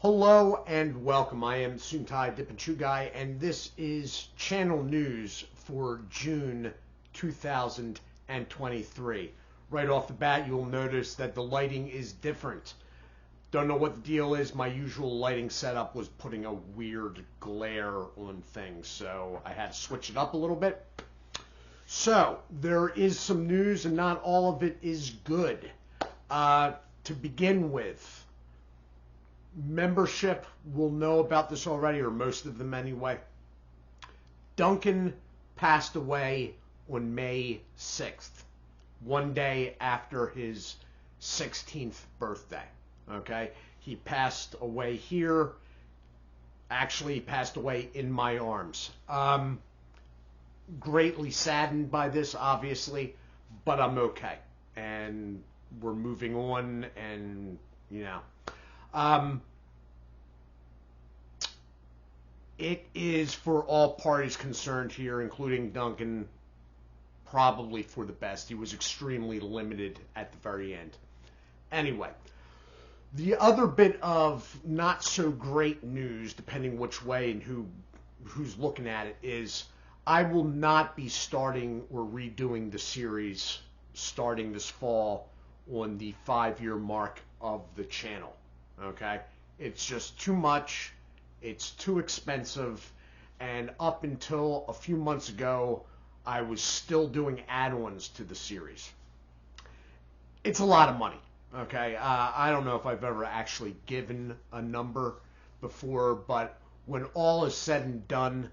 Hello and welcome. I am Suit&Tie, Dip&ChewGuy, and this is channel news for June 2023. Right off the bat, you will notice that the lighting is different. Don't know what the deal is. My usual lighting setup was putting a weird glare on things, so I had to switch it up a little bit. So, there is some news, and not all of it is good. To begin with, membership will know about this already, or most of them anyway. Duncan passed away on May 6th, one day after his 16th birthday. Okay? He passed away here. Actually, he passed away in my arms. Greatly saddened by this, obviously, but I'm okay. And we're moving on, and, you know. It is, for all parties concerned here, including Duncan, probably for the best. He was extremely limited at the very end. Anyway, the other bit of not so great news, depending which way and who's looking at it, is I will not be starting or redoing the series starting this fall on the 5-year mark of the channel. Okay? It's just too much. It's too expensive. And up until a few months ago, I was still doing add-ons to the series. It's a lot of money. Okay? I don't know if I've ever actually given a number before, but when all is said and done,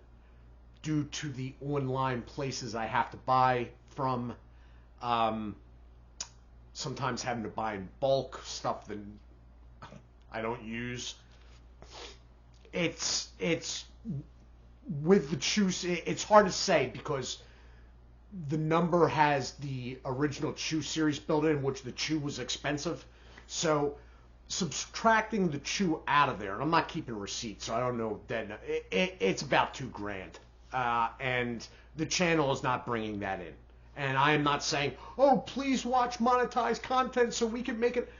due to the online places I have to buy from, sometimes having to buy in bulk stuff that I don't use. It's with the Chew. It's hard to say because the number has the original Chew series built in, which the Chew was expensive. So subtracting the Chew out of there, and I'm not keeping receipts, so I don't know. Then it's about $2,000, and the channel is not bringing that in. And I am not saying, oh, please watch monetized content so we can make it.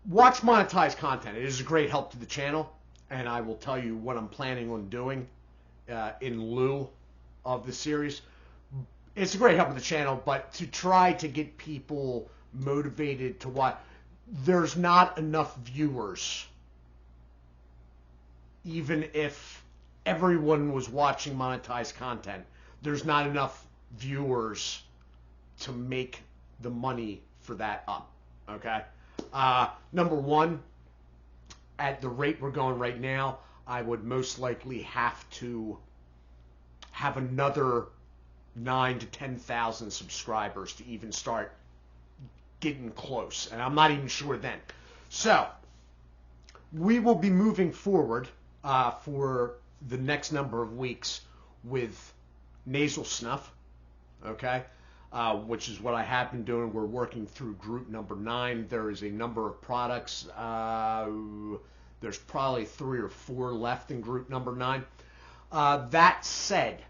Watch monetized content. It is a great help to the channel, and I will tell you what I'm planning on doing in lieu of the series. It's a great help to the channel, but to try to get people motivated to watch, there's not enough viewers. Even if everyone was watching monetized content, there's not enough viewers to make the money for that up. Okay? Number one, at the rate we're going right now, I would most likely have to have another 9,000 to 10,000 subscribers to even start getting close, and I'm not even sure then. So we will be moving forward for the next number of weeks with nasal snuff, okay, which is what I have been doing. We're working through group number 9. There is a number of products. There's probably 3 or 4 left in group number 9. That said,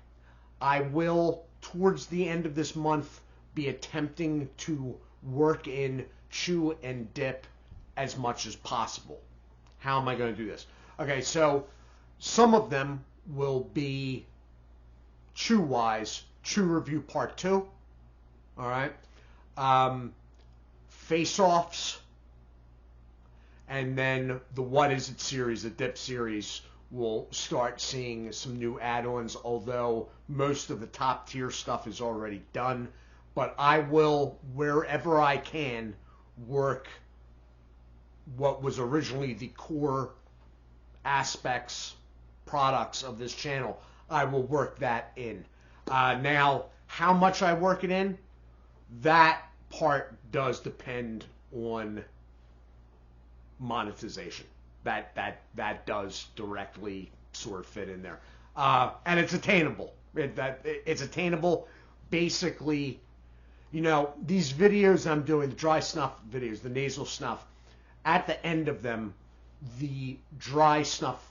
I will, towards the end of this month, be attempting to work in Chew and Dip as much as possible. How am I going to do this? Okay, so some of them will be Chew-wise, Chew Review Part 2. All right. Face-offs. And then the What Is It series, the Dip series, will start seeing some new add-ons, although most of the top-tier stuff is already done. But I will, wherever I can, work what was originally the core aspects, products of this channel. I will work that in. Now, how much I work it in, that part does depend on monetization. That does directly sort of fit in there. And it's attainable. It's attainable. Basically, you know, these videos I'm doing, the dry snuff videos, the nasal snuff, at the end of them, the dry snuff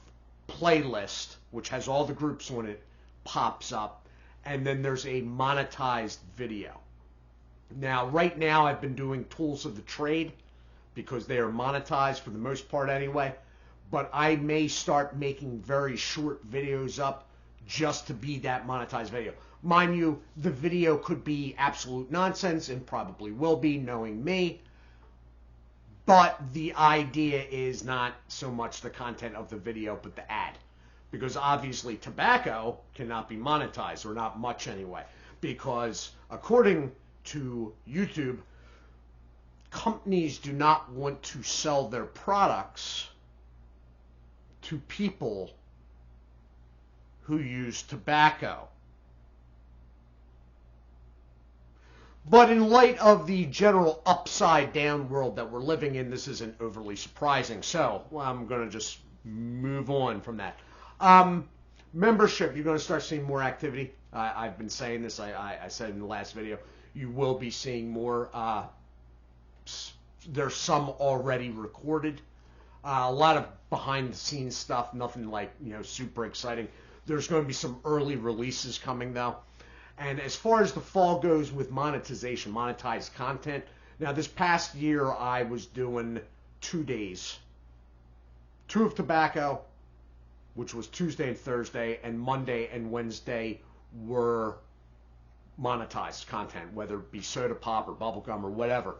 playlist, which has all the groups on it, pops up, and then there's a monetized video. Now, right now, I've been doing tools of the trade because they are monetized for the most part anyway. but I may start making very short videos up just to be that monetized video. Mind you, the video could be absolute nonsense, and probably will be, knowing me. But the idea is not so much the content of the video, but the ad. Because obviously tobacco cannot be monetized, or not much anyway. Because according to YouTube, companies do not want to sell their products to people who use tobacco. But in light of the general upside down world that we're living in, this isn't overly surprising. So I'm going to just move on from that. Membership, you're going to start seeing more activity. I've been saying this. I said in the last video, you will be seeing more. There's some already recorded. A lot of behind the scenes stuff, nothing like, super exciting. There's going to be some early releases coming though. And as far as the fall goes with monetization, monetized content, now this past year I was doing 2 days. 2 of tobacco, which was Tuesday and Thursday, and Monday and Wednesday were monetized content, whether it be soda pop or bubblegum or whatever.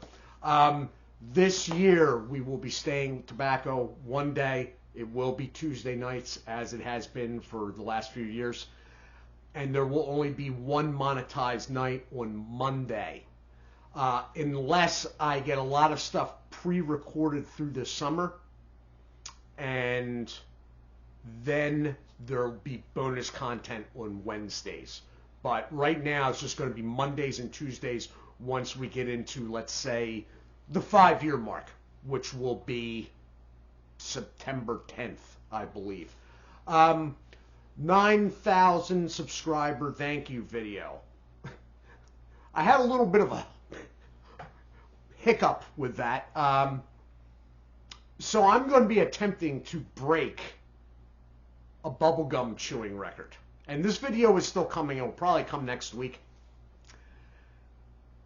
This year we will be staying tobacco 1 day. It will be Tuesday nights, as it has been for the last few years. And there will only be 1 monetized night on Monday. Unless I get a lot of stuff pre-recorded through the summer. And then there'll be bonus content on Wednesdays. But right now it's just going to be Mondays and Tuesdays once we get into, let's say, the 5-year mark, which will be September 10th, I believe. 9,000 subscriber thank you video. I had a little bit of a hiccup with that. So I'm going to be attempting to break a bubblegum chewing record. And this video is still coming. It will probably come next week.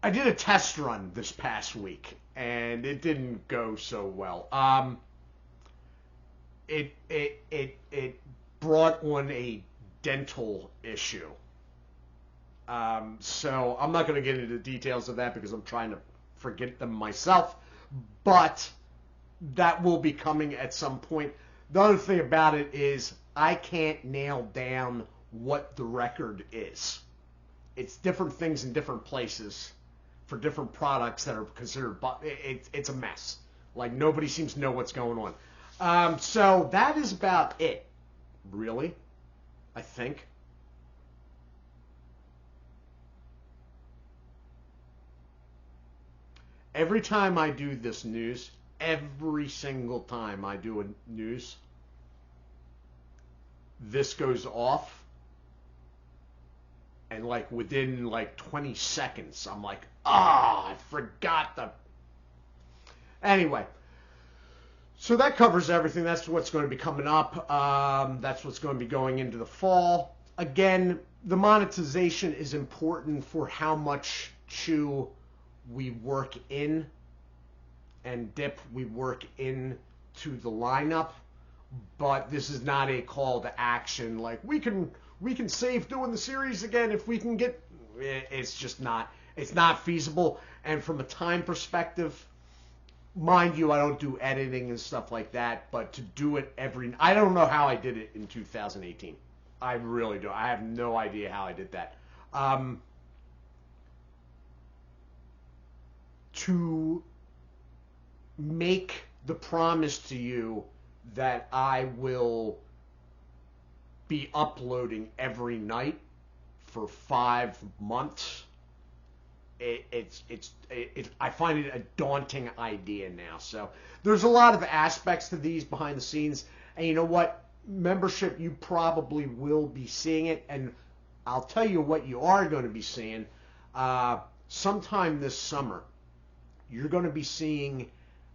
I did a test run this past week, and it didn't go so well. It brought on a dental issue. So I'm not going to get into the details of that because I'm trying to forget them myself. But that will be coming at some point. The other thing about it is I can't nail down what the record is. It's different things in different places for different products that are considered, but it's a mess. Like, nobody seems to know what's going on. So that is about it, really, I think. Every time I do this news, every single time I do a news, this goes off. And like within like 20 seconds, I'm like, I forgot the... Anyway, so that covers everything. That's what's going to be coming up. That's what's going to be going into the fall. Again, the monetization is important for how much chew we work in and dip we work in to the lineup. But this is not a call to action. Like, we can save doing the series again if we can get... It's just not... It's not feasible. And from a time perspective, mind you, I don't do editing and stuff like that, but to do it every... I don't know how I did it in 2018. I really don't. I have no idea how I did that. To make the promise to you that I will be uploading every night for 5 months, I find it a daunting idea now. So there's a lot of aspects to these behind the scenes, and you know what? Membership, you probably will be seeing it, and I'll tell you what you are going to be seeing. Sometime this summer, you're going to be seeing,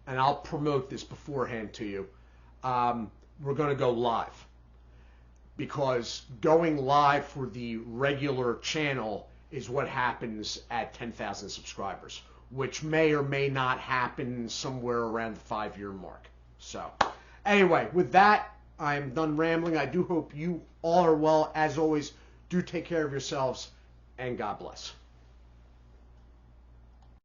and I'll promote this beforehand to you, we're going to go live. Because going live for the regular channel is what happens at 10,000 subscribers, which may or may not happen somewhere around the 5-year mark. So, Anyway, with that, I'm done rambling. I do hope you all are well. As always, do take care of yourselves, and God bless.